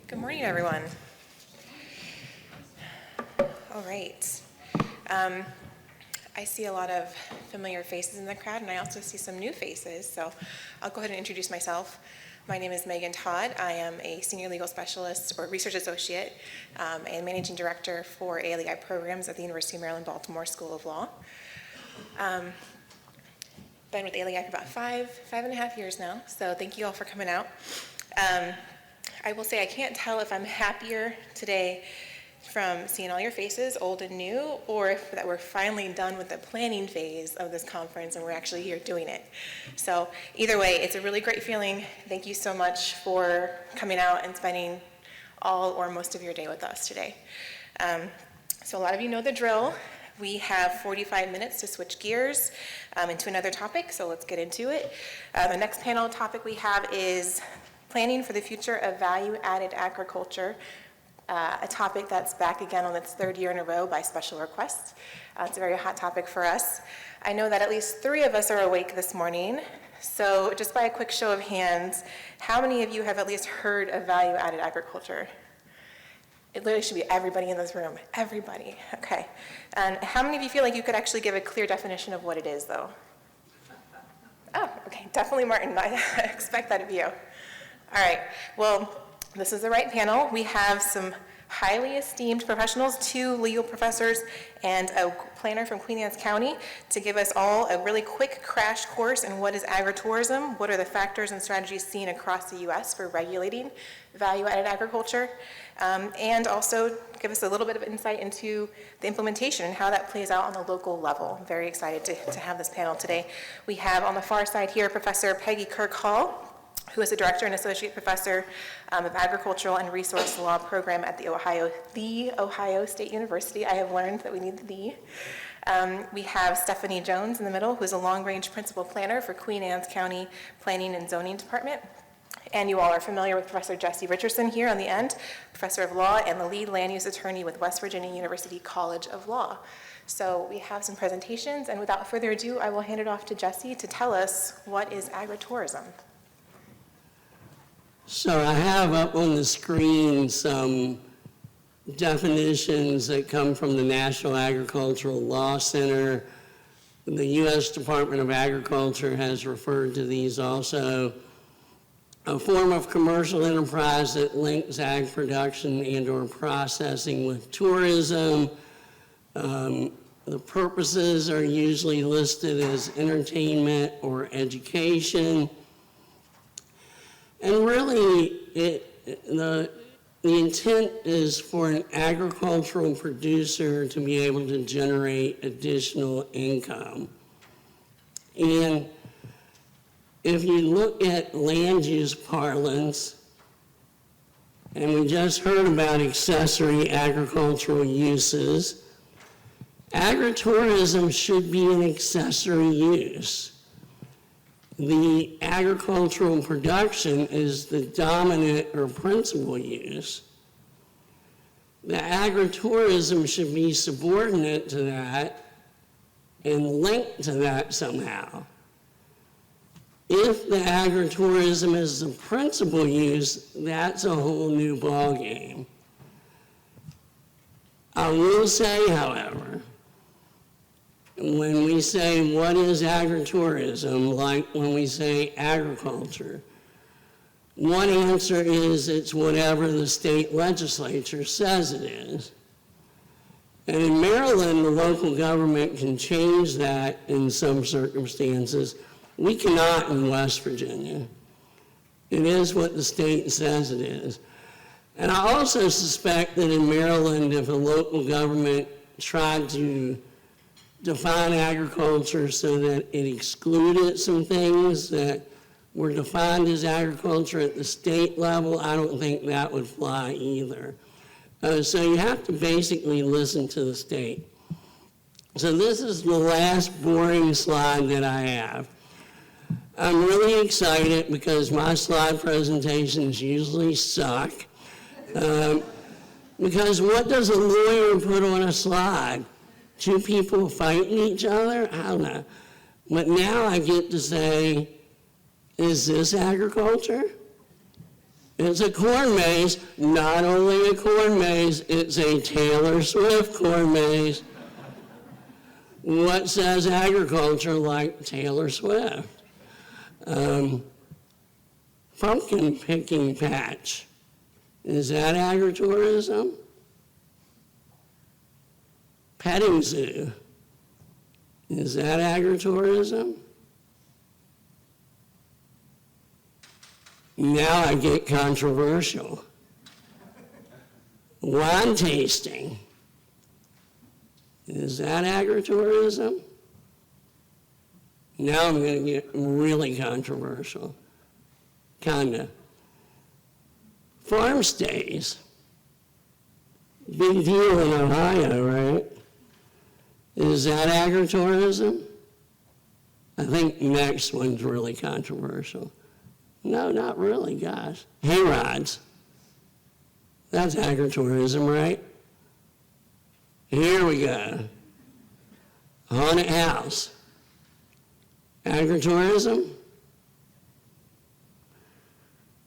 Good morning, everyone. All right. I see a lot of familiar faces in the crowd, and I also see some new faces, so I'll go ahead and introduce myself. My name is Megan Todd. I am a senior legal specialist or research associate and managing director for ALEI programs at the University of Maryland, Baltimore School of Law. Been with ALEI for about five and a half years now, so thank you all for coming out. I will say I can't tell if I'm happier today from seeing all your faces, old and new, or if that we're finally done with the planning phase of this conference and we're actually here doing it. So either way, it's a really great feeling. Thank you so much for coming out and spending all or most of your day with us today. So a lot of you know the drill. We have 45 minutes to switch gears into another topic, so let's get into it. The next panel topic we have is Planning for the Future of Value-Added Agriculture, a topic that's back again on its third year in a row by special request. It's a very hot topic for us. I know that at least 3 of us are awake this morning, so just by a quick show of hands, how many of you have at least heard of value-added agriculture? It literally should be everybody in this room. Everybody. Okay. And how many of you feel like you could actually give a clear definition of what it is, though? Oh, okay. Definitely Martin. I expect that of you. All right. Well, this is the right panel. We have some highly esteemed professionals, 2 legal professors and a planner from Queen Anne's County to give us all a really quick crash course in what is agritourism, what are the factors and strategies seen across the U.S. for regulating value-added agriculture, and also give us a little bit of insight into the implementation and how that plays out on the local level. I'm very excited to have this panel today. We have on the far side here Professor Peggy Kirk Hall, who is a director and associate professor of agricultural and resource law program at the Ohio State University. I have learned that we need the. We have Stephanie Jones in the middle, who is a long-range principal planner for Queen Anne's County Planning and Zoning Department. And you all are familiar with Professor Jesse Richardson here on the end, professor of law and the lead land use attorney with West Virginia University College of Law. So we have some presentations, and without further ado, I will hand it off to Jesse to tell us what is agritourism. So I have up on the screen some definitions that come from the National Agricultural Law Center. The U.S. Department of Agriculture has referred to these also. A form of commercial enterprise that links ag production and or processing with tourism. The purposes are usually listed as entertainment or education. And really, the intent is for an agricultural producer to be able to generate additional income. And if you look at land use parlance, and we just heard about accessory agricultural uses, agritourism should be an accessory use. The agricultural production is the dominant or principal use. The agritourism should be subordinate to that and linked to that somehow. If the agritourism is the principal use, that's a whole new ballgame. I will say, however, when we say what is agritourism, like when we say agriculture, one answer is it's whatever the state legislature says it is. And in Maryland, the local government can change that in some circumstances. We cannot in West Virginia. It is what the state says it is. And I also suspect that in Maryland, if a local government tried to define agriculture so that it excluded some things that were defined as agriculture at the state level, I don't think that would fly either. So you have to basically listen to the state. So this is the last boring slide that I have. I'm really excited because my slide presentations usually suck. Because what does a lawyer put on a slide? 2 people fighting each other? I don't know. But now I get to say, is this agriculture? It's a corn maze, not only a corn maze, it's a Taylor Swift corn maze. What says agriculture like Taylor Swift? Pumpkin picking patch. Is that agritourism? Petting zoo. Is that agritourism? Now I get controversial. Wine tasting. Is that agritourism? Now I'm going to get really controversial. Kinda. Farm stays. Big deal in Ohio, right? Is that agritourism? I think next one's really controversial. No, not really, guys. Hay rides. That's agritourism, right? Here we go. Haunted house. Agritourism?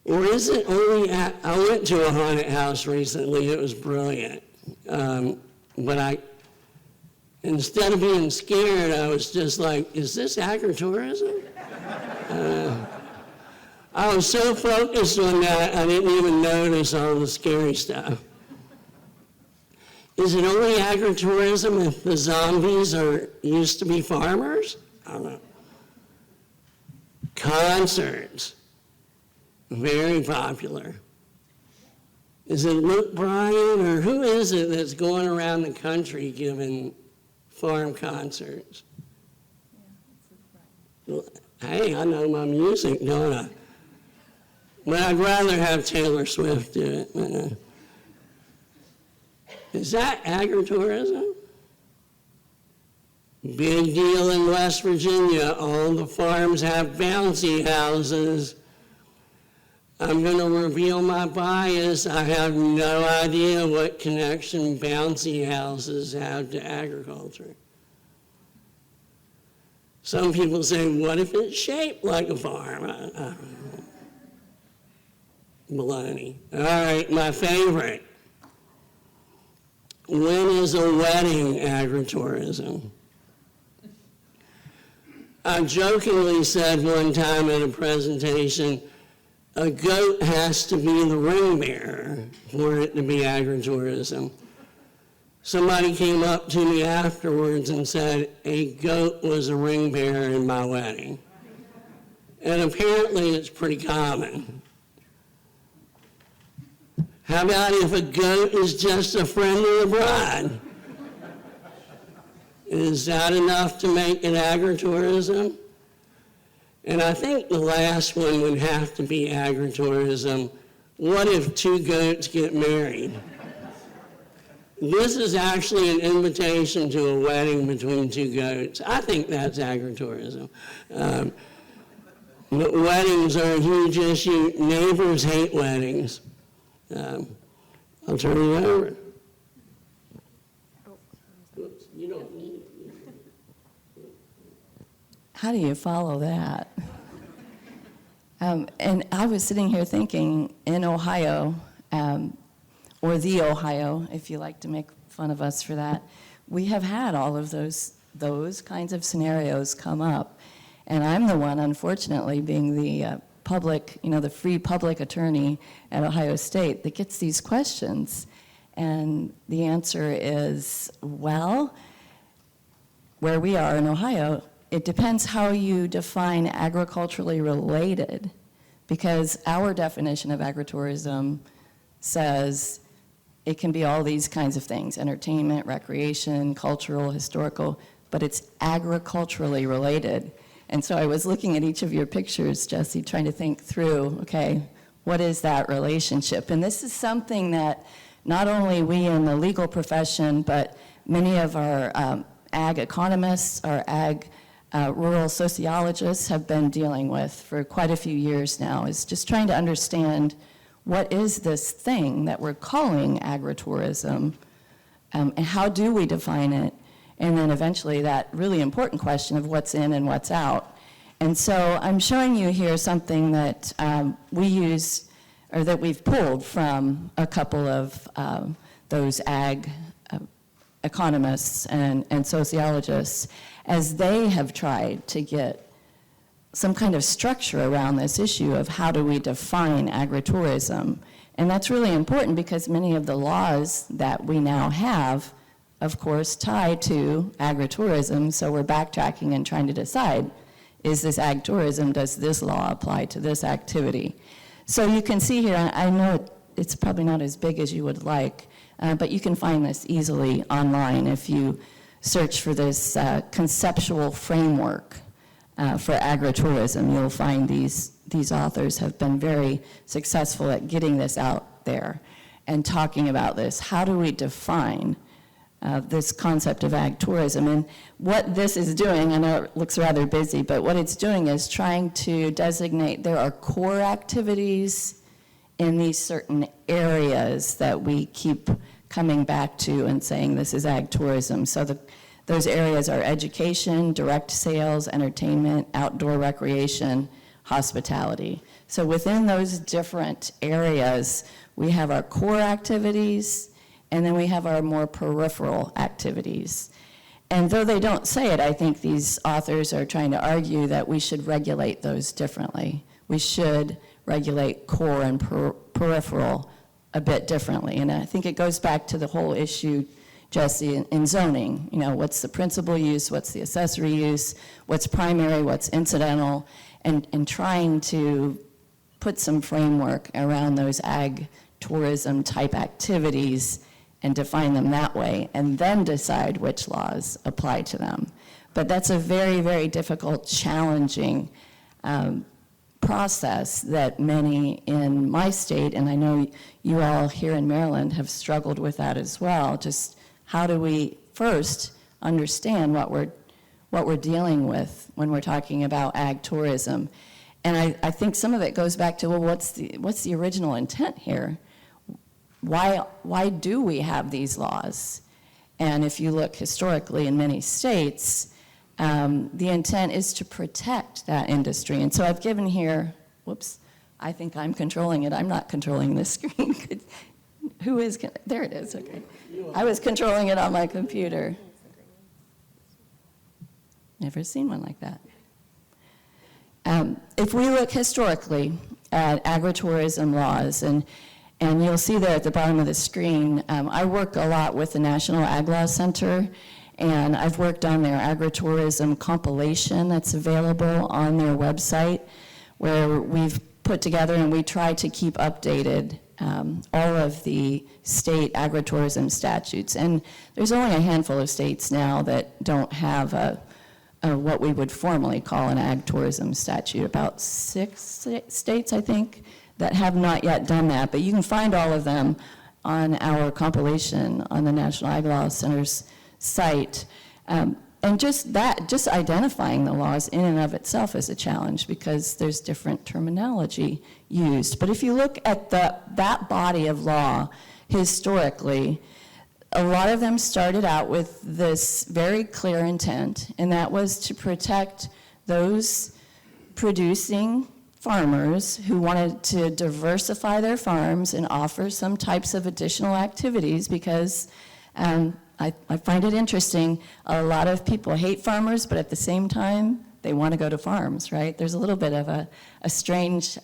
Or is it only I went to a haunted house recently, it was brilliant. But instead of being scared, I was just like, is this agritourism? I was so focused on that, I didn't even notice all the scary stuff. Is it only agritourism if the zombies used to be farmers? I don't know. Concerts. Very popular. Is it Luke Bryan, or who is it that's going around the country giving farm concerts? Hey, I know my music, don't I? But I'd rather have Taylor Swift do it. Is that agritourism? Big deal in West Virginia. All the farms have bouncy houses. I'm going to reveal my bias. I have no idea what connection bouncy houses have to agriculture. Some people say, what if it's shaped like a farm? I don't know. Baloney. All right, my favorite. When is a wedding agritourism? I jokingly said one time at a presentation, a goat has to be the ring bearer for it to be agritourism. Somebody came up to me afterwards and said, a goat was a ring bearer in my wedding. And apparently it's pretty common. How about if a goat is just a friend of the bride? Is that enough to make it agritourism? And I think the last one would have to be agritourism. What if two goats get married? This is actually an invitation to a wedding between two goats. I think that's agritourism. Weddings are a huge issue. Neighbors hate weddings. I'll turn it over. Oops, you don't need it. How do you follow that? And I was sitting here thinking, in Ohio, or the Ohio, if you like to make fun of us for that, we have had all of those kinds of scenarios come up. And I'm the one, unfortunately, being the public, the free public attorney at Ohio State that gets these questions. And the answer is, well, where we are in Ohio, it depends how you define agriculturally related, because our definition of agritourism says it can be all these kinds of things: entertainment, recreation, cultural, historical, but it's agriculturally related. And so I was looking at each of your pictures, Jesse, trying to think through, okay, what is that relationship? And this is something that not only we in the legal profession, but many of our ag economists, our ag rural sociologists have been dealing with for quite a few years now, is just trying to understand what is this thing that we're calling agritourism, and how do we define it? And then eventually that really important question of what's in and what's out. And so I'm showing you here something that we use or that we've pulled from a couple of those ag economists and sociologists, as they have tried to get some kind of structure around this issue of how do we define agritourism. And that's really important because many of the laws that we now have, of course, tie to agritourism, so we're backtracking and trying to decide, is this ag tourism, does this law apply to this activity? So you can see here, I know it's probably not as big as you would like, but you can find this easily online if you search for this conceptual framework for agritourism. You'll find these authors have been very successful at getting this out there and talking about this. How do we define this concept of ag tourism? And what this is doing, I know it looks rather busy, but what it's doing is trying to designate there are core activities in these certain areas that we keep coming back to and saying this is ag tourism. So those areas are education, direct sales, entertainment, outdoor recreation, hospitality. So within those different areas, we have our core activities, and then we have our more peripheral activities. And though they don't say it, I think these authors are trying to argue that we should regulate those differently. We should regulate core and peripheral a bit differently. And I think it goes back to the whole issue, Jesse, in zoning. You know, what's the principal use, what's the accessory use, what's primary, what's incidental, and trying to put some framework around those ag tourism type activities and define them that way, and then decide which laws apply to them. But that's a very, very difficult, challenging process that many in my state, and I know you all here in Maryland have struggled with that as well. Just how do we first understand what we're dealing with when we're talking about ag tourism? And I think some of it goes back to, well, what's the original intent here? Why do we have these laws? And if you look historically in many states, the intent is to protect that industry. And so I've given here, whoops, I think I'm controlling it. I'm not controlling this screen. Who is, there it is, okay. I was controlling it on my computer. Never seen one like that. If we look historically at agritourism laws, and you'll see there at the bottom of the screen, I work a lot with the National Ag Law Center, and I've worked on their agritourism compilation that's available on their website, where we've put together and we try to keep updated all of the state agritourism statutes. And there's only a handful of states now that don't have what we would formally call an ag tourism statute. About 6 states, I think, that have not yet done that. But you can find all of them on our compilation on the National Ag Law Center's site. And just identifying the laws in and of itself is a challenge because there's different terminology used. But if you look at that body of law historically, a lot of them started out with this very clear intent, and that was to protect those producing farmers who wanted to diversify their farms and offer some types of additional activities because I find it interesting. A lot of people hate farmers, but at the same time, they want to go to farms, right? There's a little bit of a strange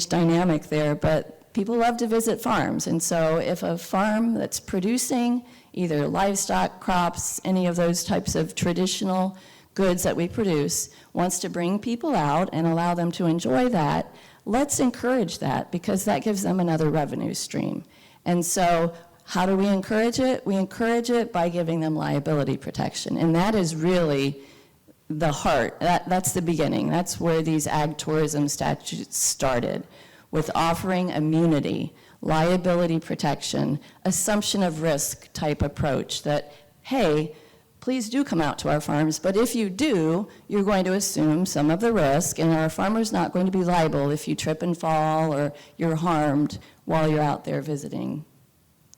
dynamic there, but people love to visit farms. And so if a farm that's producing either livestock, crops, any of those types of traditional goods that we produce, wants to bring people out and allow them to enjoy that, let's encourage that because that gives them another revenue stream. And so how do we encourage it? We encourage it by giving them liability protection. And that is really the heart. That's the beginning. That's where these ag tourism statutes started, with offering immunity, liability protection, assumption of risk type approach that, hey, please do come out to our farms, but if you do, you're going to assume some of the risk, and our farmer's not going to be liable if you trip and fall or you're harmed while you're out there visiting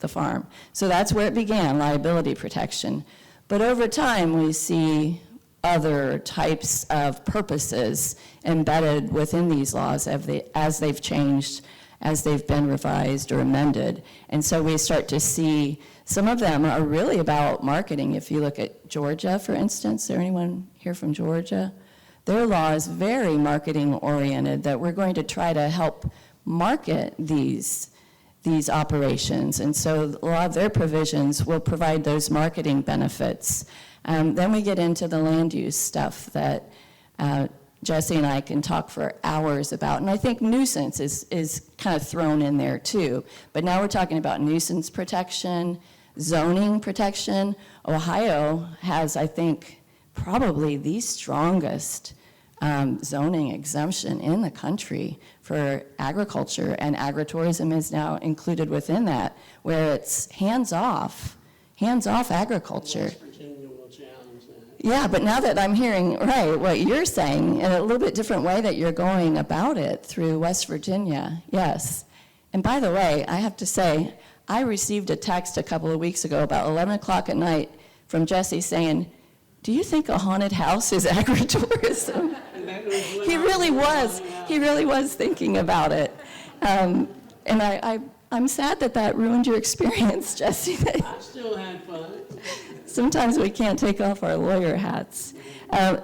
the farm. So that's where it began, liability protection. But over time, we see other types of purposes embedded within these laws as they've changed, as they've been revised or amended. And so we start to see some of them are really about marketing. If you look at Georgia, for instance, is there anyone here from Georgia? Their law is very marketing oriented, that we're going to try to help market these operations. And so a lot of their provisions will provide those marketing benefits. Then we get into the land use stuff that Jesse and I can talk for hours about. And I think nuisance is kind of thrown in there too. But now we're talking about nuisance protection, zoning protection. Ohio has, I think, probably the strongest zoning exemption in the country for agriculture, and agritourism is now included within that, where it's hands-off agriculture. West Virginia will challenge that. Yeah, but now that I'm hearing, right, what you're saying, in a little bit different way that you're going about it through West Virginia, yes. And by the way, I have to say, I received a text a couple of weeks ago about 11 o'clock at night from Jesse saying, "Do you think a haunted house is agritourism?" He really was thinking about it. And I'm sad that ruined your experience, Jesse. I still had fun. Sometimes we can't take off our lawyer hats.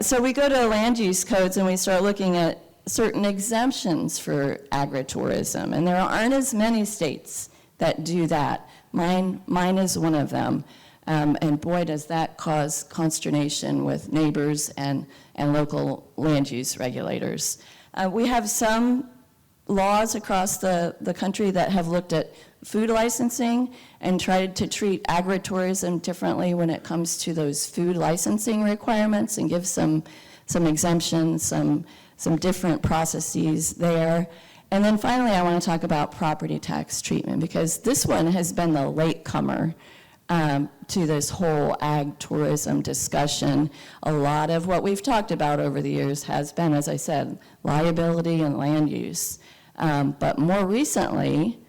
So we go to land use codes and we start looking at certain exemptions for agritourism. And there aren't as many states that do that. Mine is one of them. And boy, does that cause consternation with neighbors and local land use regulators. We have some laws across the country that have looked at food licensing and tried to treat agritourism differently when it comes to those food licensing requirements and give some exemptions, some different processes there. And then finally, I want to talk about property tax treatment, because this one has been the latecomer to this whole ag tourism discussion. A lot of what we've talked about over the years has been, as I said, liability and land use. But more recently,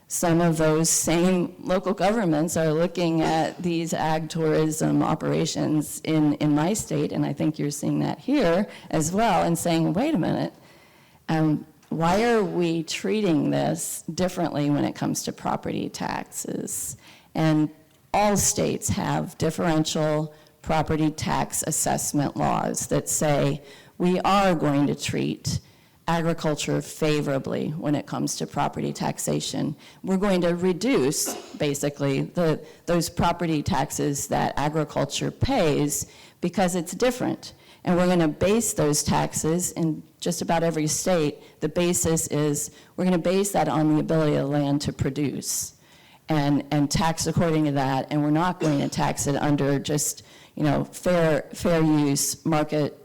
some of those same local governments are looking at these ag tourism operations in my state, and I think you're seeing that here as well, and saying, wait a minute, why are we treating this differently when it comes to property taxes? And all states have differential property tax assessment laws that say we are going to treat agriculture favorably when it comes to property taxation. We're going to reduce, basically, those property taxes that agriculture pays because it's different. And we're going to base those taxes in just about every state. The basis is we're going to base that on the ability of the land to produce and tax according to that. And we're not going to tax it under just, fair use, market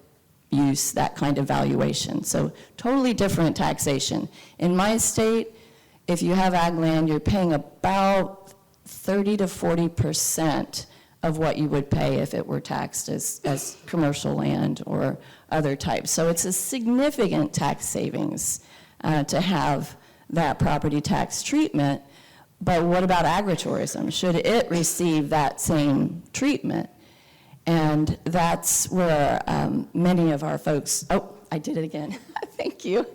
use, that kind of valuation. So totally different taxation. In my state, if you have ag land, you're paying about 30 to 40% of what you would pay if it were taxed as commercial land or other types. So it's a significant tax savings to have that property tax treatment. But what about agritourism? Should it receive that same treatment? And that's where many of our folks, I did it again. Thank you.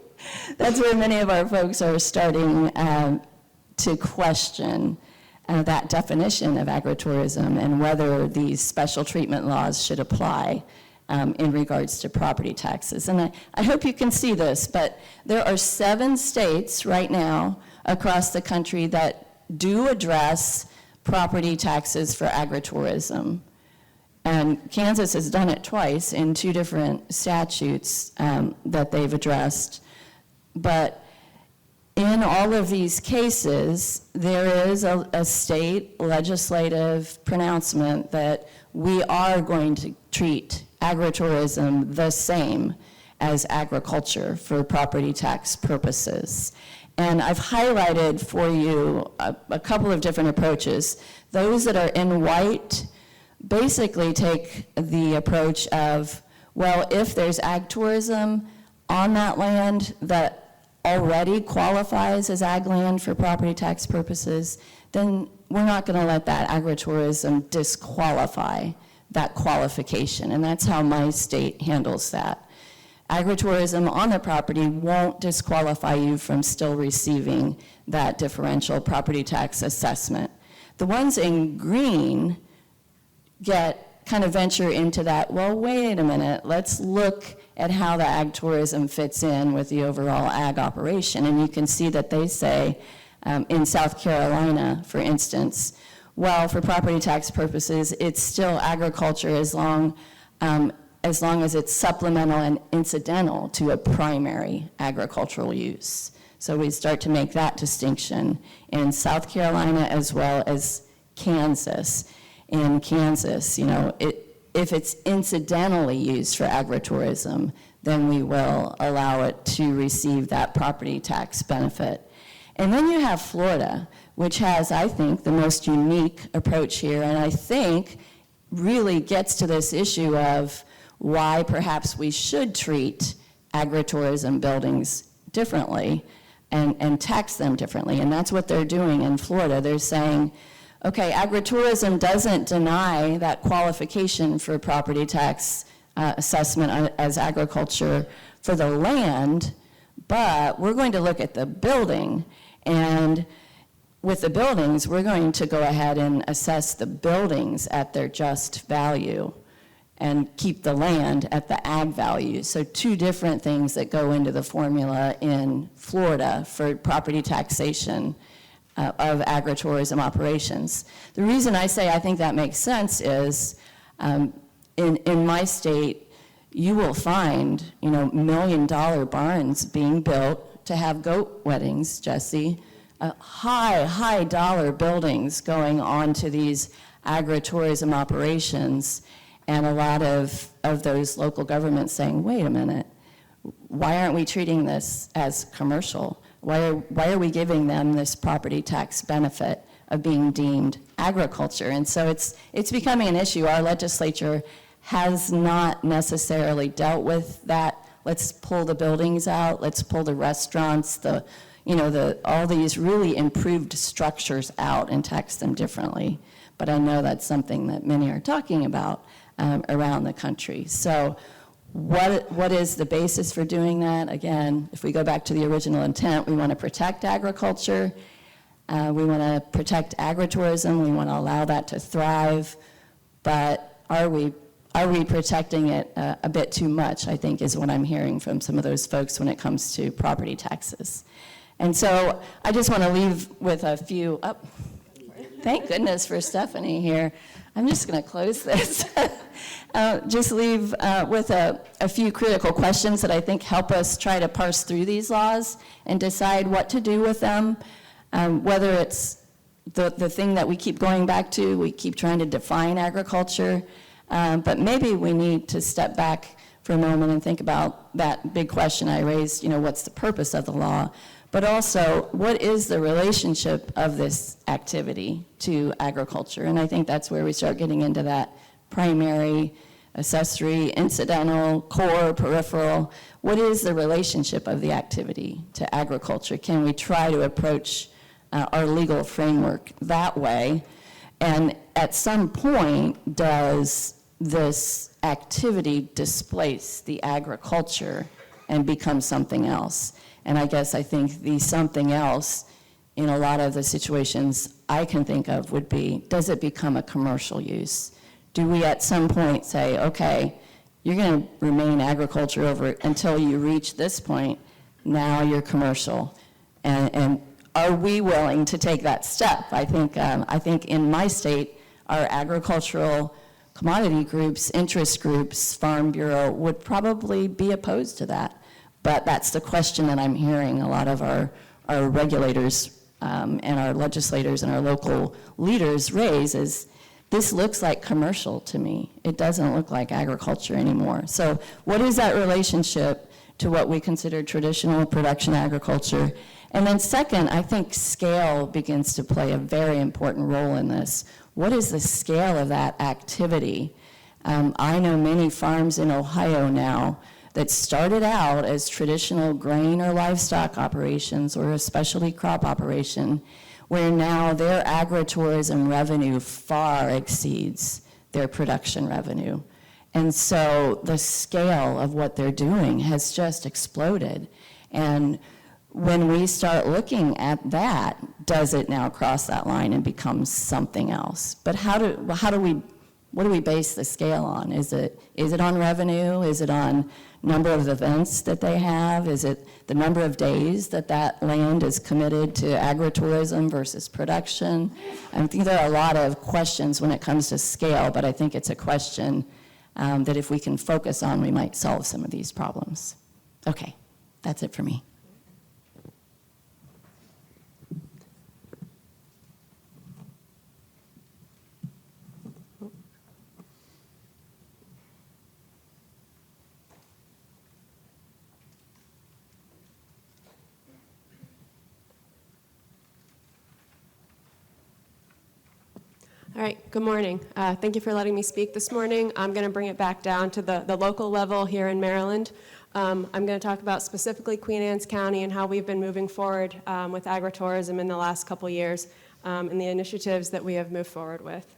That's where many of our folks are starting to question that definition of agritourism and whether these special treatment laws should apply in regards to property taxes. And I hope you can see this, but there are 7 states right now across the country that do address property taxes for agritourism. And Kansas has done it twice in 2 different statutes that they've addressed. But in all of these cases, there is a state legislative pronouncement that we are going to treat agritourism the same as agriculture for property tax purposes. And I've highlighted for you a couple of different approaches. Those that are in white basically take the approach of, well, if there's ag tourism on that land that already qualifies as ag land for property tax purposes, then we're not going to let that agritourism disqualify that qualification, and that's how my state handles that. Agritourism on the property won't disqualify you from still receiving that differential property tax assessment. The ones in green kind of venture into that, well, wait a minute, let's look at how the ag tourism fits in with the overall ag operation. And you can see that they say, in South Carolina, for instance, well, for property tax purposes, it's still agriculture as long as it's supplemental and incidental to a primary agricultural use. So we start to make that distinction in South Carolina as well as Kansas. In Kansas, if it's incidentally used for agritourism, then we will allow it to receive that property tax benefit. And then you have Florida, which has, I think, the most unique approach here, and I think really gets to this issue of why perhaps we should treat agritourism buildings differently and tax them differently. And that's what they're doing in Florida. They're saying, okay, agritourism doesn't deny that qualification for property tax assessment as agriculture for the land, but we're going to look at the building. And with the buildings, we're going to go ahead and assess the buildings at their just value and keep the land at the ag value. So two different things that go into the formula in Florida for property taxation of agritourism operations. The reason I say I think that makes sense is in my state, you will find, $1 million barns being built to have goat weddings, Jesse, high dollar buildings going on to these agritourism operations, and a lot of those local governments saying, wait a minute, why aren't we treating this as commercial? Why are we giving them this property tax benefit of being deemed agriculture? And so it's becoming an issue. Our legislature has not necessarily dealt with that. Let's pull the buildings out, let's pull the restaurants, all these really improved structures out and tax them differently. But I know that's something that many are talking about around the country. So what is the basis for doing that? Again, if we go back to the original intent, we want to protect agriculture, we want to protect agritourism, we want to allow that to thrive, but are we protecting it a bit too much, I think, is what I'm hearing from some of those folks when it comes to property taxes. And so I just want to leave with a few, thank goodness for Stephanie here. I'm just going to close this. Just leave with a few critical questions that I think help us try to parse through these laws and decide what to do with them, whether it's the thing that we keep going back to, we keep trying to define agriculture, but maybe we need to step back for a moment and think about that big question I raised, what's the purpose of the law? But also, what is the relationship of this activity to agriculture? And I think that's where we start getting into that primary, accessory, incidental, core, peripheral. What is the relationship of the activity to agriculture? Can we try to approach our legal framework that way? And at some point, does this activity displace the agriculture and become something else? And I think the something else in a lot of the situations I can think of would be, does it become a commercial use? Do we at some point say, okay, you're going to remain agriculture over until you reach this point, now you're commercial? And are we willing to take that step? I think in my state, our agricultural commodity groups, interest groups, Farm Bureau would probably be opposed to that. But that's the question that I'm hearing a lot of our regulators and our legislators and our local leaders raise is, this looks like commercial to me. It doesn't look like agriculture anymore. So what is that relationship to what we consider traditional production agriculture? And then second, I think scale begins to play a very important role in this. What is the scale of that activity? I know many farms in Ohio now that started out as traditional grain or livestock operations or a specialty crop operation, where now their agritourism revenue far exceeds their production revenue. And so the scale of what they're doing has just exploded. And when we start looking at that, does it now cross that line and become something else? But what do we base the scale on? Is it on revenue? Is it on number of events that they have? Is it the number of days that land is committed to agritourism versus production? I think there are a lot of questions when it comes to scale, but I think it's a question that if we can focus on, we might solve some of these problems. Okay, that's it for me. All right, good morning. Thank you for letting me speak this morning. I'm going to bring it back down to the local level here in Maryland. I'm going to talk about specifically Queen Anne's County and how we've been moving forward with agritourism in the last couple years and the initiatives that we have moved forward with.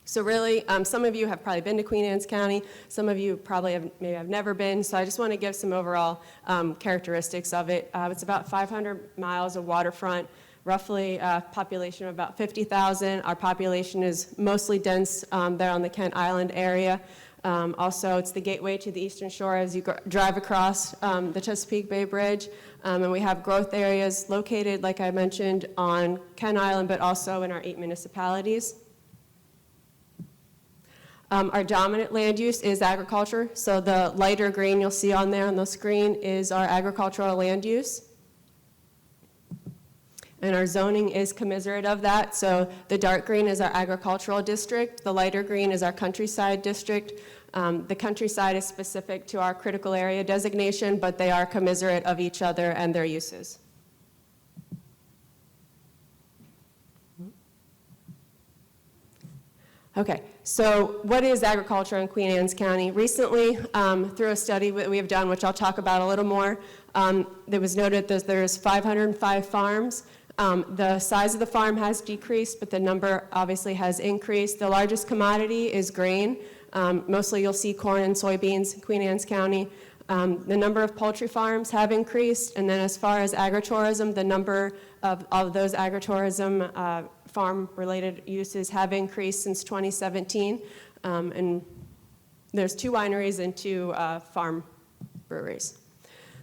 So really, some of you have probably been to Queen Anne's County. Some of you probably maybe have never been. So I just want to give some overall characteristics of it. It's about 500 miles of waterfront, roughly a population of about 50,000. Our population is mostly dense there on the Kent Island area. Also, it's the gateway to the Eastern Shore as you drive across the Chesapeake Bay Bridge. And we have growth areas located, like I mentioned, on Kent Island, but also in our 8 municipalities. Our dominant land use is agriculture. So the lighter green you'll see on there on the screen is our agricultural land use. And our zoning is commensurate of that. So the dark green is our agricultural district. The lighter green is our countryside district. The countryside is specific to our critical area designation, but they are commensurate of each other and their uses. Okay, so what is agriculture in Queen Anne's County? Recently, through a study that we have done, which I'll talk about a little more, it was noted that there's 505 farms. The size of the farm has decreased, but the number obviously has increased. The largest commodity is grain. Mostly you'll see corn and soybeans in Queen Anne's County. The number of poultry farms have increased, and then as far as agritourism, the number of those agritourism farm-related uses have increased since 2017. And there's 2 wineries and 2 farm breweries.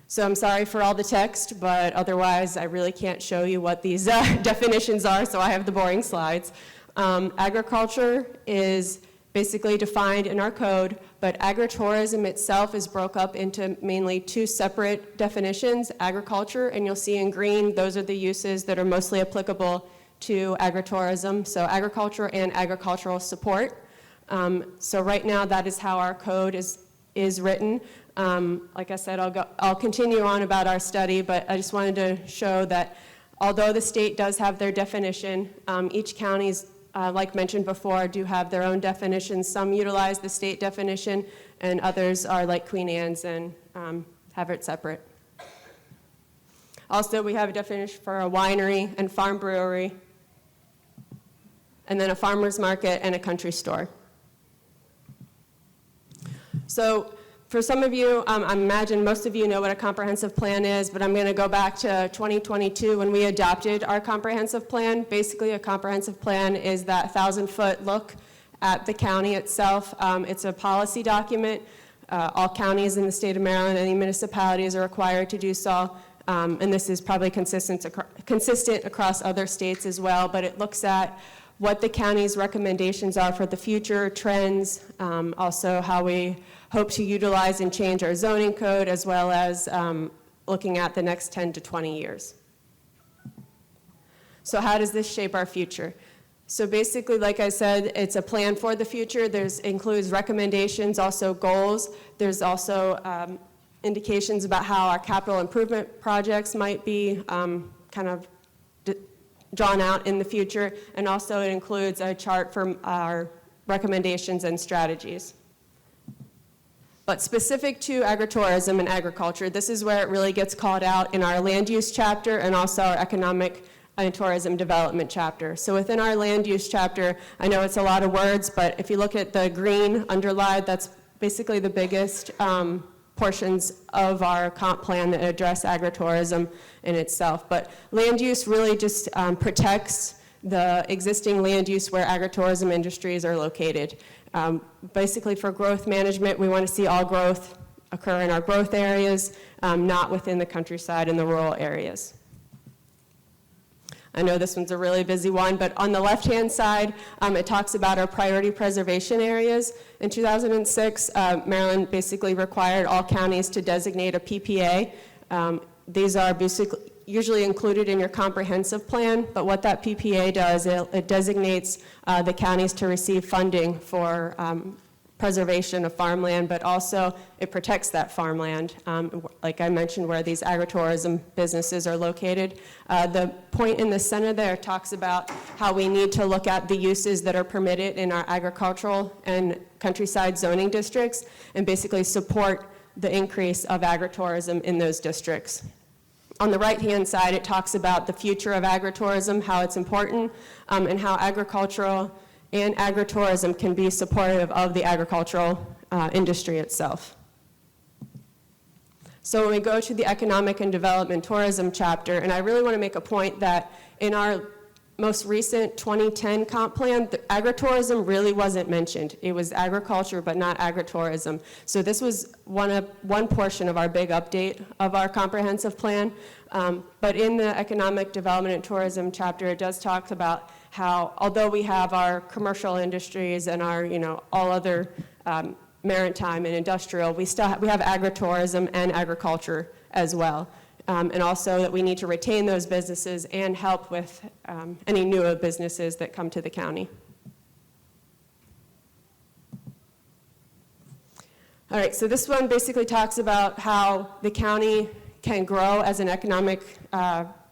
So I'm sorry for all the text, but otherwise I really can't show you what these definitions are, so I have the boring slides. Agriculture is basically defined in our code, but agritourism itself is broke up into mainly 2 separate definitions. Agriculture, and you'll see in green, those are the uses that are mostly applicable to agritourism, so agriculture and agricultural support. So right now that is how our code is written. Like I said, I'll continue on about our study, but I just wanted to show that although the state does have their definition, each county's, like mentioned before, do have their own definitions. Some utilize the state definition, and others are like Queen Anne's and have it separate. Also, we have a definition for a winery and farm brewery, and then a farmer's market and a country store. So for some of you, I imagine most of you know what a comprehensive plan is, but I'm going to go back to 2022 when we adopted our comprehensive plan. Basically, a comprehensive plan is that 1,000-foot look at the county itself. It's a policy document. All counties in the state of Maryland, any municipalities are required to do so, and this is probably consistent across other states as well, but it looks at what the county's recommendations are for the future, trends, also how we hope to utilize and change our zoning code, as well as looking at the next 10 to 20 years. So how does this shape our future? So basically, like I said, it's a plan for the future. There's includes recommendations, also goals. There's also indications about how our capital improvement projects might be kind of drawn out in the future, and also it includes a chart for our recommendations and strategies. But specific to agritourism and agriculture, this is where it really gets called out in our land use chapter and also our economic and tourism development chapter. So within our land use chapter, I know it's a lot of words, but if you look at the green underlined, that's basically the biggest portions of our comp plan that address agritourism in itself. But land use really just protects the existing land use where agritourism industries are located. Basically for growth management, we want to see all growth occur in our growth areas, not within the countryside and the rural areas. I know this one's a really busy one, but on the left-hand side, it talks about our priority preservation areas. In 2006, Maryland basically required all counties to designate a PPA. These are basically usually included in your comprehensive plan, but what that PPA does, it designates the counties to receive funding for preservation of farmland, but also it protects that farmland, like I mentioned, where these agritourism businesses are located. The point in the center there talks about how we need to look at the uses that are permitted in our agricultural and countryside zoning districts and basically support the increase of agritourism in those districts. On the right-hand side, it talks about the future of agritourism, how it's important, and how agricultural and agritourism can be supportive of the agricultural industry itself. So when we go to the economic and development tourism chapter, and I really want to make a point that in our most recent 2010 comp plan, the agritourism really wasn't mentioned. It was agriculture, but not agritourism. So this was one portion of our big update of our comprehensive plan. But in the economic development and tourism chapter, it does talk about how, although we have our commercial industries and our, all other maritime and industrial, we have agritourism and agriculture as well. And also that we need to retain those businesses and help with any newer businesses that come to the county. All right, so this one basically talks about how the county can grow as an economic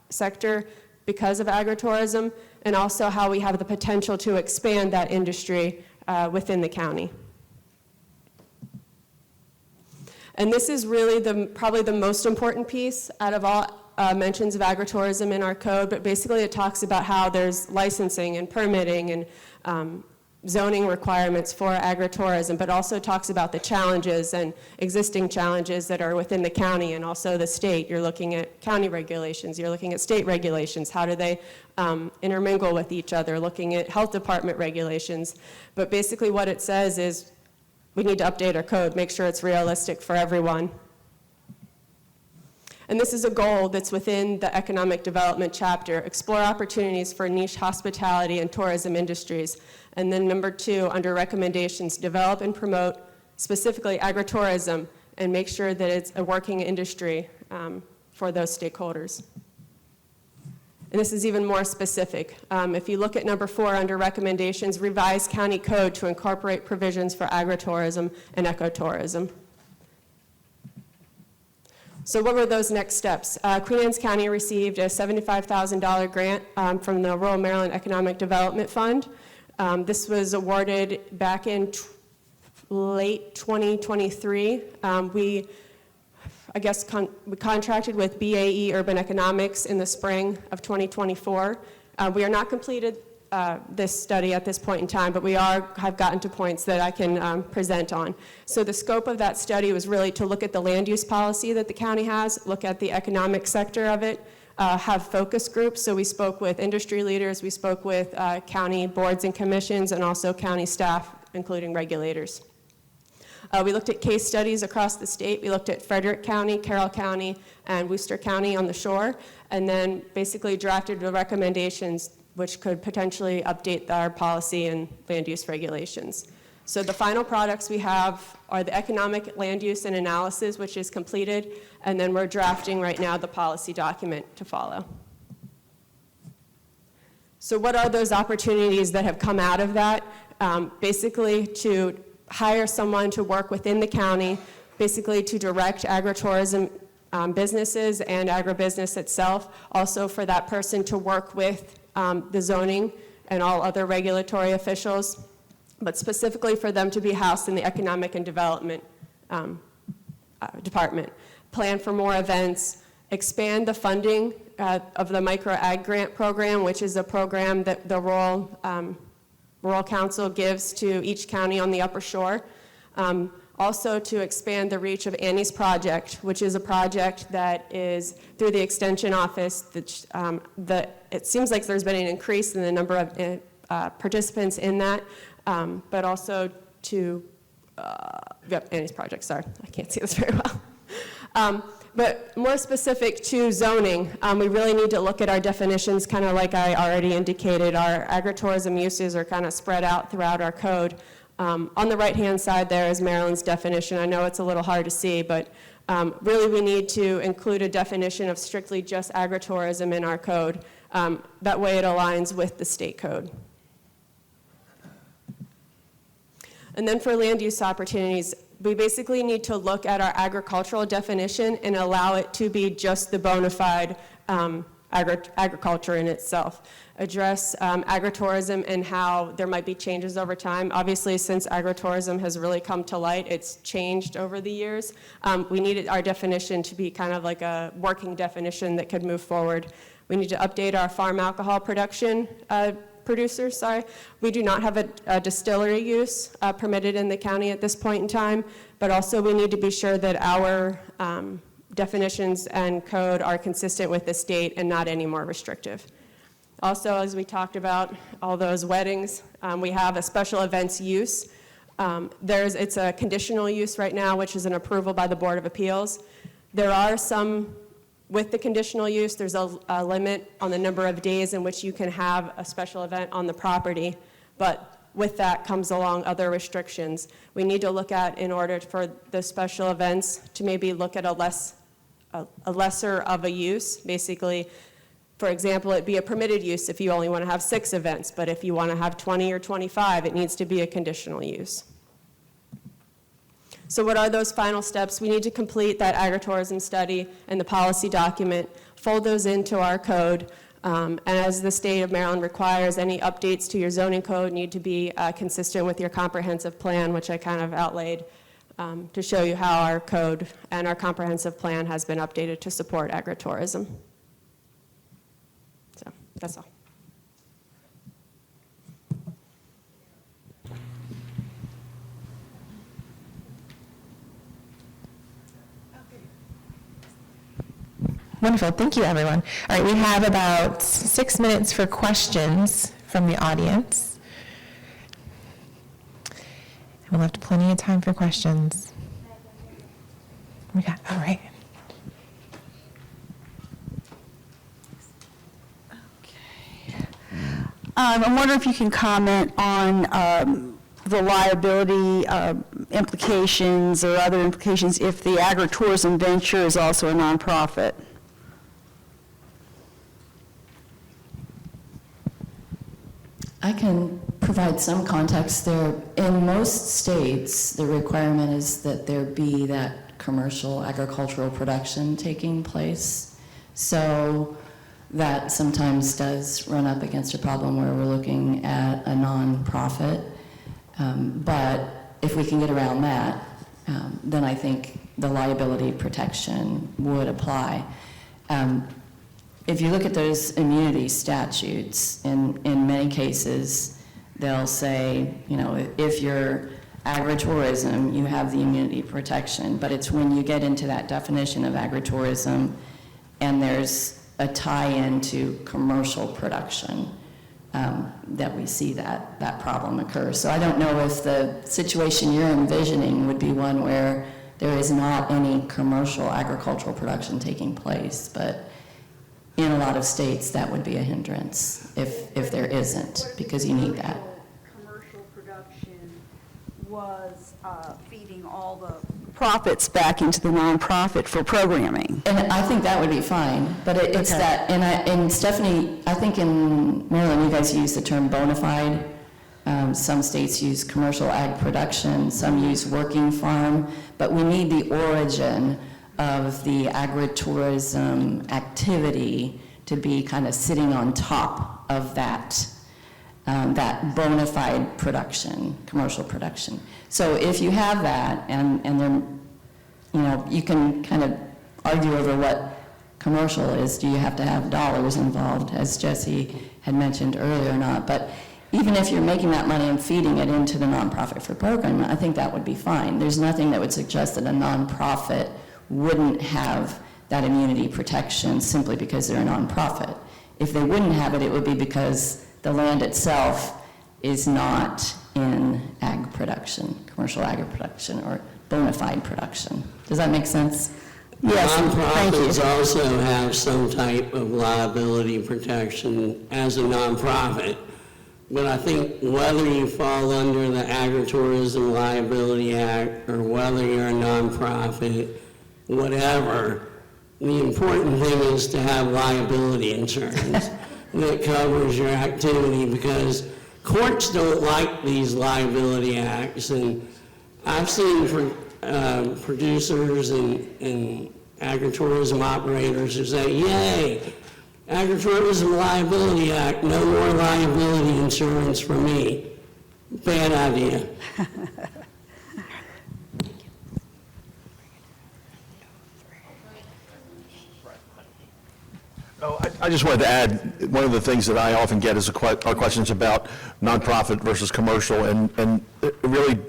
sector because of agritourism, and also how we have the potential to expand that industry within the county. And this is really probably the most important piece out of all mentions of agritourism in our code, but basically it talks about how there's licensing and permitting and zoning requirements for agritourism, but also talks about the challenges and existing challenges that are within the county and also the state. You're looking at county regulations, you're looking at state regulations, how do they intermingle with each other, looking at health department regulations. But basically what it says is we need to update our code, make sure it's realistic for everyone. And this is a goal that's within the economic development chapter, explore opportunities for niche hospitality and tourism industries. And then number 2, under recommendations, develop and promote specifically agritourism and make sure that it's a working industry for those stakeholders. And this is even more specific. If you look at number 4 under recommendations, revise county code to incorporate provisions for agritourism and ecotourism. So what were those next steps? Queen Anne's County received a $75,000 grant from the Rural Maryland Economic Development Fund. This was awarded back in late 2023. We contracted with BAE Urban Economics in the spring of 2024. We are not completed this study at this point in time, but we have gotten to points that I can present on. So the scope of that study was really to look at the land use policy that the county has, look at the economic sector of it, have focus groups. So we spoke with industry leaders, we spoke with county boards and commissions, and also county staff, including regulators. We looked at case studies across the state. We looked at Frederick County, Carroll County, and Worcester County on the shore, and then basically drafted the recommendations which could potentially update our policy and land use regulations. So the final products we have are the economic land use and analysis, which is completed, and then we're drafting right now the policy document to follow. So what are those opportunities that have come out of that? Basically to hire someone to work within the county, basically to direct agritourism businesses and agribusiness itself, also for that person to work with the zoning and all other regulatory officials, but specifically for them to be housed in the economic and development department. Plan for more events, expand the funding of the Micro Ag Grant Program, which is a program that the Rural Council gives to each county on the Upper Shore. Also to expand the reach of Annie's Project, which is a project that is through the Extension Office. It seems like there's been an increase in the number of participants in that, but also to, Annie's Project, sorry, I can't see this very well. But more specific to zoning, we really need to look at our definitions, kind of like I already indicated. Our agritourism uses are kind of spread out throughout our code. On the right-hand side there is Maryland's definition. I know it's a little hard to see, but really we need to include a definition of strictly just agritourism in our code. That way it aligns with the state code. And then for land use opportunities, we basically need to look at our agricultural definition and allow it to be just the bona fide agriculture in itself. Address agritourism and how there might be changes over time. Obviously, since agritourism has really come to light, it's changed over the years. We needed our definition to be kind of like a working definition that could move forward. We need to update our farm alcohol producers. We do not have a distillery use permitted in the county at this point in time, but also we need to be sure that our definitions and code are consistent with the state and not any more restrictive. Also, as we talked about, all those weddings, we have a special events use. It's a conditional use right now, which is an approval by the Board of Appeals. There are some, with the conditional use, there's a limit on the number of days in which you can have a special event on the property, but with that comes along other restrictions. We need to look at, in order for the special events, to maybe look at a lesser of a use. Basically, for example, it'd be a permitted use if you only want to have 6 events, but if you want to have 20 or 25, it needs to be a conditional use. So what are those final steps? We need to complete that agritourism study and the policy document, fold those into our code, and as the state of Maryland requires, any updates to your zoning code need to be consistent with your comprehensive plan, which I kind of outlaid to show you how our code and our comprehensive plan has been updated to support agritourism. So that's all. Wonderful. Thank you, everyone. All right, we have about 6 minutes for questions from the audience. We'll have plenty of time for questions. We got, all right. I'm wondering if you can comment on the liability implications or other implications if the agritourism venture is also a nonprofit. I can provide some context there. In most states, the requirement is that there be that commercial agricultural production taking place. So that sometimes does run up against a problem where we're looking at a nonprofit. But if we can get around that, then I think the liability protection would apply. If you look at those immunity statutes, in many cases, they'll say, you know, if you're agritourism, you have the immunity protection. But it's when you get into that definition of agritourism and there's a tie-in to commercial production that we see that problem occur. So I don't know if the situation you're envisioning would be one where there is not any commercial agricultural production taking place, but in a lot of states that would be a hindrance if there isn't, because you need that. Commercial production was feeding all the profits back into the nonprofit for programming. And I think that would be fine, but it's Okay. that, and Stephanie, I think in Maryland, you guys use the term bona fide. Some states use commercial ag production, some use working farm, but we need the origin of the agritourism activity to be kind of sitting on top of that bona fide production, commercial production. So if you have that, and then, you know, you can kind of argue over what commercial is, do you have to have dollars involved, as Jesse had mentioned earlier or not? But even if you're making that money and feeding it into the nonprofit for program, I think that would be fine. There's nothing that would suggest that a nonprofit wouldn't have that immunity protection simply because they're a nonprofit. If they wouldn't have it, it would be because the land itself is not in ag production, commercial ag production, or bona fide production. Does that make sense? Yes, thank you. Nonprofits also have some type of liability protection as a nonprofit, but I think whether you fall under the Agritourism Liability Act or whether you're a nonprofit, whatever, the important thing is to have liability insurance that covers your activity, because courts don't like these liability acts, and I've seen producers and agritourism operators who say, yay, Agritourism Liability Act, no more liability insurance for me. Bad idea. Oh, I just wanted to add, one of the things that I often get is are questions about nonprofit versus commercial, and really,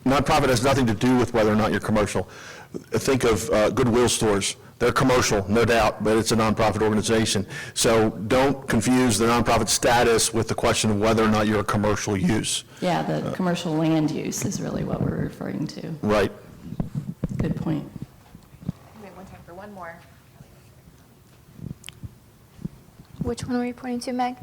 nonprofit has nothing to do with whether or not you're commercial. Think of Goodwill stores. They're commercial, no doubt, but it's a nonprofit organization. So don't confuse the nonprofit status with the question of whether or not you're a commercial use. Yeah, the commercial land use is really what we're referring to. Right. Good point. We have one time for one more. Which one are we pointing to, Meg?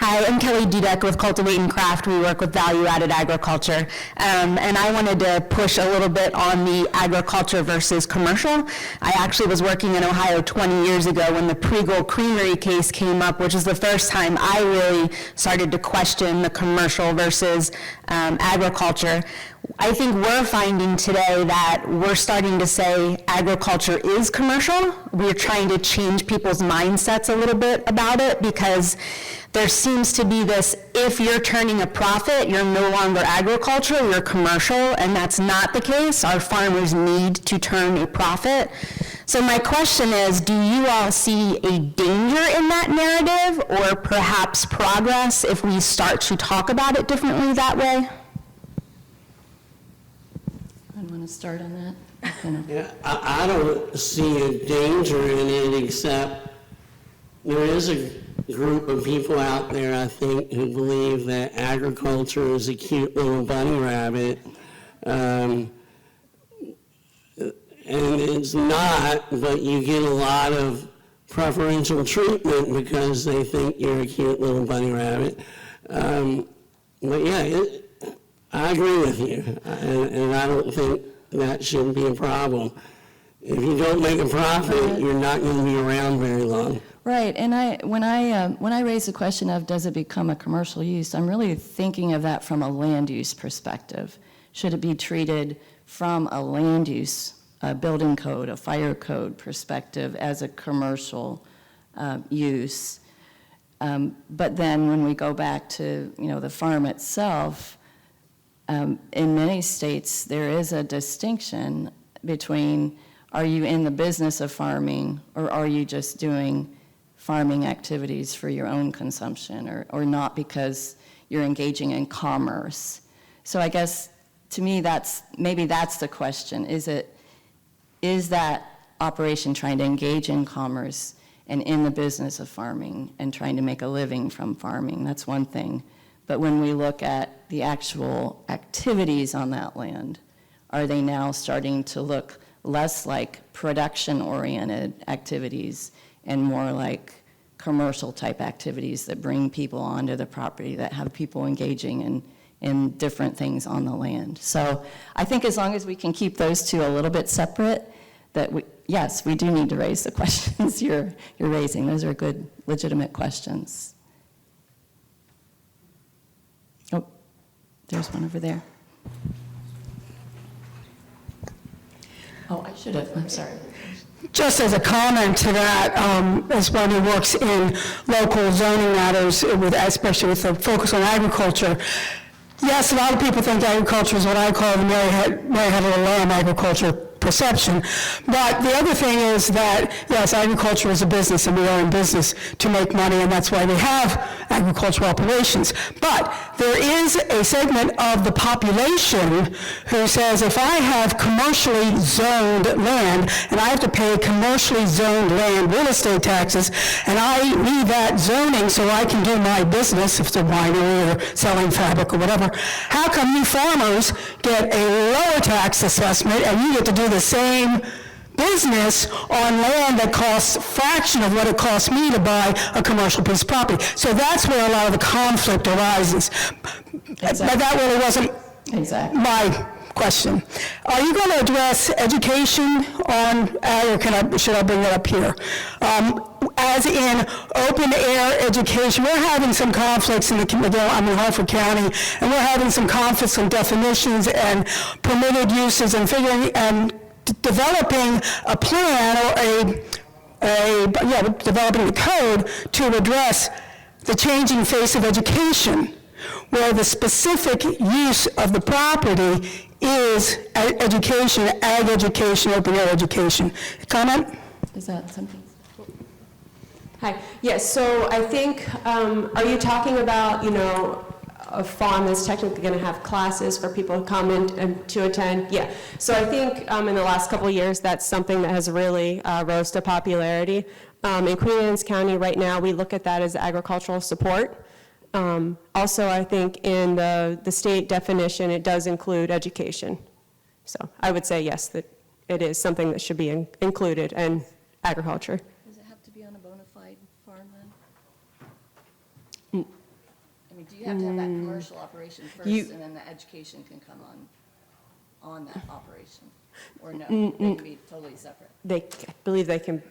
Hi, I'm Kelly Dudek with Cultivate and Craft. We work with value-added agriculture. And I wanted to push a little bit on the agriculture versus commercial. I actually was working in Ohio 20 years ago when the Pre-Gold Creamery case came up, which is the first time I really started to question the commercial versus agriculture. I think we're finding today that we're starting to say agriculture is commercial. We're trying to change people's mindsets a little bit about it, because there seems to be this, if you're turning a profit, you're no longer agriculture, you're commercial, and that's not the case. Our farmers need to turn a profit. So my question is, do you all see a danger in that narrative, or perhaps progress if we start to talk about it differently that way? I want to start on that. Yeah, I don't see a danger in it, except there is a group of people out there, I think, who believe that agriculture is a cute little bunny rabbit. And it's not, but you get a lot of preferential treatment because they think you're a cute little bunny rabbit. But yeah, I agree with you, and I don't think that should be a problem. If you don't make a profit, you're not going to be around very long. Right, and when I raise the question of does it become a commercial use, I'm really thinking of that from a land use perspective. Should it be treated from a land use, a building code, a fire code perspective as a commercial use? But then when we go back to the farm itself, in many states there is a distinction between, are you in the business of farming, or are you just doing farming activities for your own consumption, or not because you're engaging in commerce? So I guess to me maybe that's the question. Is that operation trying to engage in commerce and in the business of farming and trying to make a living from farming? That's one thing. But when we look at the actual activities on that land, are they now starting to look less like production-oriented activities and more like commercial-type activities that bring people onto the property, that have people engaging in different things on the land? So I think as long as we can keep those two a little bit separate, that yes, we do need to raise the questions you're raising. Those are good, legitimate questions. Oh, there's one over there. Oh, I should have, I'm sorry. Just as a comment to that, as one who works in local zoning matters, especially with a focus on agriculture, Yes, a lot of people think agriculture is what I call the Mary Had a Little Lamb agriculture perception. But the other thing is that, yes, agriculture is a business, and we are in business to make money, and that's why we have agricultural operations. But there is a segment of the population who says, if I have commercially zoned land, and I have to pay commercially zoned land real estate taxes, and I need that zoning so I can do my business, if it's a winery or selling fabric or whatever, how come you farmers get a lower tax assessment and you get to do the same business on land that costs a fraction of what it costs me to buy a commercial piece of property? So that's where a lot of the conflict arises. But that really wasn't my question. Are you going to address education on ag, or should I bring that up here? As in open air education, we're having some conflicts in Hartford County, and we're having some conflicts on definitions and permitted uses and developing a plan or developing a code to address the changing face of education, where the specific use of the property is education, ag education, open air education. Comment? Is that something? Hi. Yes, so I think, are you talking about, a farm that's technically going to have classes for people to come in and to attend? Yeah. So I think in the last couple of years, that's something that has really rose to popularity. In Queen Anne's County right now, we look at that as agricultural support. Also, I think in the state definition, it does include education. So I would say yes, that it is something that should be included in agriculture. Does it have to be on a bona fide farmland? I mean, do you have to have that commercial operation first, and then the education can come on that operation? Or no, they can be totally separate? I believe they can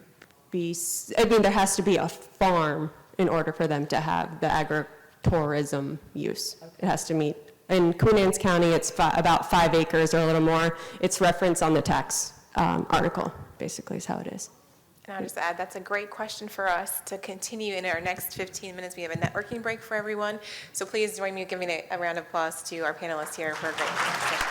be, there has to be a farm in order for them to have the agritourism use. Okay. It has to meet, in Queen Anne's County, it's about 5 acres or a little more. It's referenced on the tax article, basically is how it is. And I'll just add, that's a great question for us to continue in our next 15 minutes. We have a networking break for everyone. So please join me in giving a round of applause to our panelists here for a great answer.